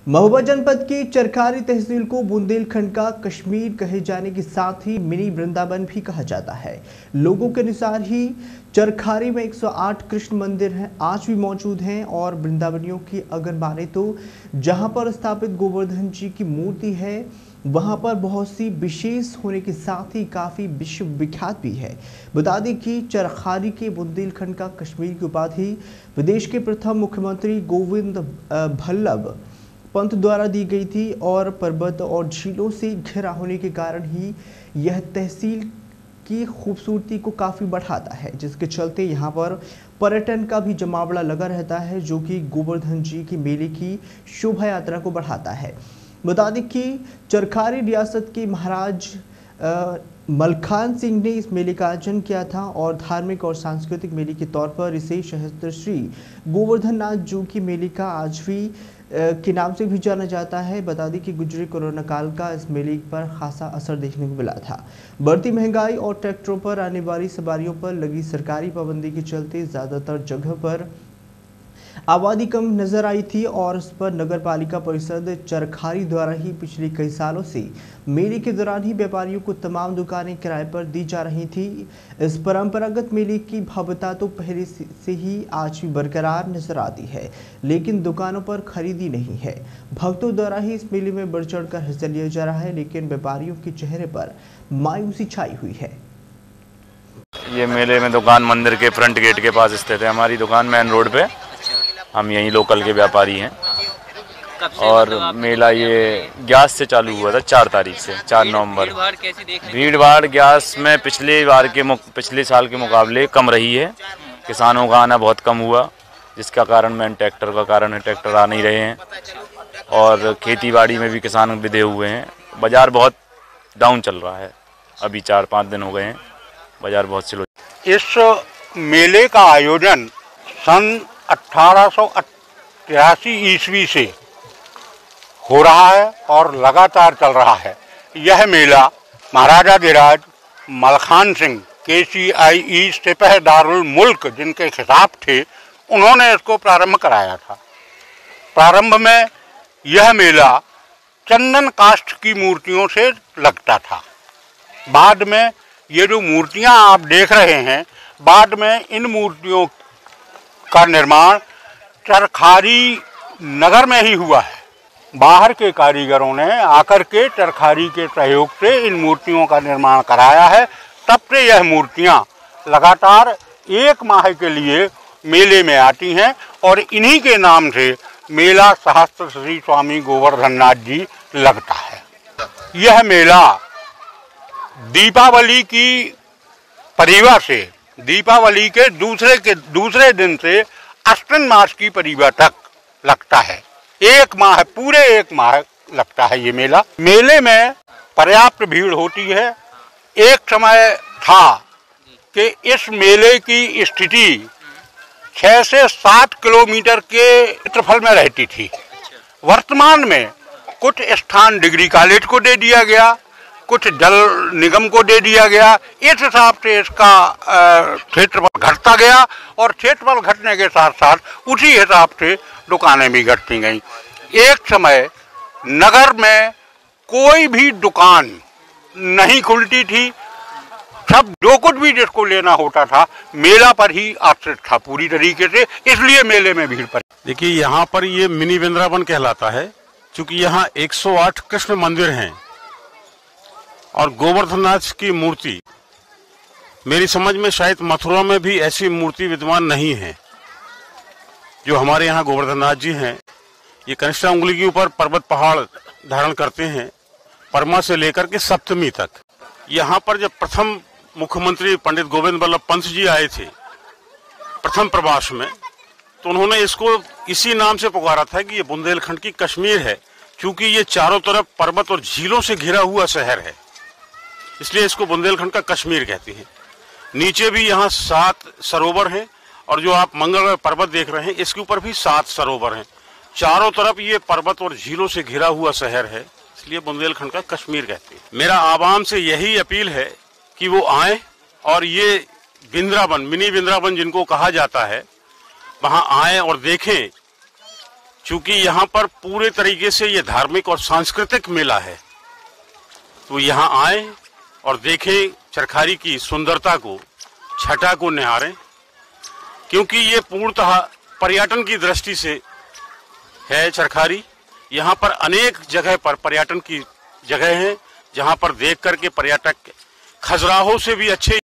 महोबा जनपद की चरखारी तहसील को बुंदेलखंड का कश्मीर कहे जाने के साथ ही मिनी वृंदावन भी कहा जाता है। लोगों के अनुसार ही चरखारी में 108 कृष्ण मंदिर हैं, आज भी मौजूद हैं और वृंदावनियों की अगर माने तो जहां पर स्थापित गोवर्धन जी की मूर्ति है वहां पर बहुत सी विशेष होने के साथ ही काफ़ी विश्व विख्यात भी है। बता दें कि चरखारी के बुंदेलखंड का कश्मीर की उपाधि प्रदेश के प्रथम मुख्यमंत्री गोविंद बल्लभ पंत द्वारा दी गई थी और पर्वत और झीलों से घिरा होने के कारण ही यह तहसील की खूबसूरती को काफ़ी बढ़ाता है, जिसके चलते यहाँ पर पर्यटन का भी जमावड़ा लगा रहता है, जो कि गोवर्धन जी के मेले की शोभा यात्रा को बढ़ाता है। बता दें कि चरखारी रियासत के महाराज मलखान सिंह ने इस मेले का आयोजन किया था और धार्मिक और सांस्कृतिक मेले के तौर पर इसे सहस्त्र श्री गोवर्धन नाथ जी के मेले का आज भी के नाम से भी जाना जाता है। बता दें कि गुजरे कोरोना काल का इस मेले पर खासा असर देखने को मिला था। बढ़ती महंगाई और ट्रैक्टरों पर आने वाली सवारियों पर लगी सरकारी पाबंदी के चलते ज़्यादातर जगह पर आबादी कम नजर आई थी और उस पर नगर पालिका परिषद चरखारी द्वारा ही पिछले कई सालों से मेले के दौरान ही व्यापारियों को तमाम दुकानें किराए पर दी जा रही थी। इस परंपरागत मेले की भव्यता तो पहले से ही आज भी बरकरार नजर आती है, लेकिन दुकानों पर खरीदी नहीं है। भक्तों द्वारा ही इस मेले में बढ़ चढ़ कर हिस्सा लिया जा रहा है, लेकिन व्यापारियों के चेहरे पर मायूसी छाई हुई है। ये मेले में दुकान मंदिर के फ्रंट गेट के पास स्थित है। हमारी दुकान मेन रोड पे, हम यहीं लोकल के व्यापारी हैं। और मेला ये ग्यास से चालू हुआ था 4 तारीख से 4 नवंबर। भीड़ भाड़ ग्यास में पिछले साल के मुकाबले कम रही है। किसानों का आना बहुत कम हुआ, जिसका कारण मेन ट्रैक्टर का कारण है, ट्रैक्टर आ नहीं रहे हैं और खेती बाड़ी में भी किसान विधे हुए हैं। बाज़ार बहुत डाउन चल रहा है, अभी 4-5 दिन हो गए हैं, बाज़ार बहुत स्लो। इस मेले का आयोजन सन 1883 ईस्वी से हो रहा है और लगातार चल रहा है। यह मेला महाराजाधिराज मलखान सिंह KCIE सिपहदारुल मुल्क जिनके खिताब थे, उन्होंने इसको प्रारंभ कराया था। प्रारंभ में यह मेला चंदन काष्ठ की मूर्तियों से लगता था। बाद में ये जो मूर्तियां आप देख रहे हैं, बाद में इन मूर्तियों का निर्माण चरखारी नगर में ही हुआ है। बाहर के कारीगरों ने आकर के चरखारी के सहयोग से इन मूर्तियों का निर्माण कराया है। तब से यह मूर्तियां लगातार 1 माह के लिए मेले में आती हैं और इन्हीं के नाम से मेला सहस्त्र श्री स्वामी गोवर्धन नाथ जी लगता है। यह मेला दीपावली की परिवा से, दीपावली के दूसरे दिन से अश्विन मास की परिवा तक लगता है। 1 माह, पूरे 1 माह लगता है ये मेला। मेले में पर्याप्त भीड़ होती है। एक समय था कि इस मेले की स्थिति 6 से 7 किलोमीटर के क्षेत्रफल में रहती थी। वर्तमान में कुछ स्थान डिग्री कॉलेज को दे दिया गया, कुछ जल निगम को दे दिया गया। इस हिसाब से इसका क्षेत्रफल घटता गया और क्षेत्रफल घटने के साथ साथ उसी हिसाब से दुकानें भी घटती गईं। एक समय नगर में कोई भी दुकान नहीं खुलती थी। सब जो कुछ भी जिसको लेना होता था मेला पर ही आश्रित था पूरी तरीके से, इसलिए मेले में भीड़ पड़ी। देखिए, यहाँ पर ये मिनी वृंदावन कहलाता है, क्योंकि यहाँ 108 कृष्ण मंदिर हैं और गोवर्धन नाथ की मूर्ति, मेरी समझ में शायद मथुरा में भी ऐसी मूर्ति विद्यमान नहीं है जो हमारे यहाँ गोवर्धन नाथ जी हैं। ये कनिष्ठा उंगली के ऊपर पर्वत पहाड़ धारण करते हैं, परमा से लेकर के सप्तमी तक। यहाँ पर जब प्रथम मुख्यमंत्री पंडित गोविंद बल्लभ पंत जी आए थे प्रथम प्रवास में, तो उन्होंने इसको इसी नाम से पुकारा था कि ये बुंदेलखंड की कश्मीर है, क्योंकि ये चारों तरफ पर्वत और झीलों से घिरा हुआ शहर है, इसलिए इसको बुंदेलखंड का कश्मीर कहते हैं। नीचे भी यहाँ 7 सरोवर हैं और जो आप मंगल पर्वत देख रहे हैं इसके ऊपर भी 7 सरोवर हैं। चारों तरफ ये पर्वत और झीलों से घिरा हुआ शहर है, इसलिए बुंदेलखंड का कश्मीर कहते हैं। मेरा आवाम से यही अपील है कि वो आए और ये वृंदावन, मिनी वृंदावन जिनको कहा जाता है, वहां आए और देखें चूंकि यहाँ पर पूरे तरीके से ये धार्मिक और सांस्कृतिक मेला है, तो यहाँ आए और देखें चरखारी की सुंदरता को, छटा को निहारें, क्योंकि ये पूर्णतः पर्यटन की दृष्टि से है चरखारी। यहाँ पर अनेक जगह पर पर्यटन की जगह है, जहाँ पर देख करके पर्यटक खजुराहो से भी अच्छे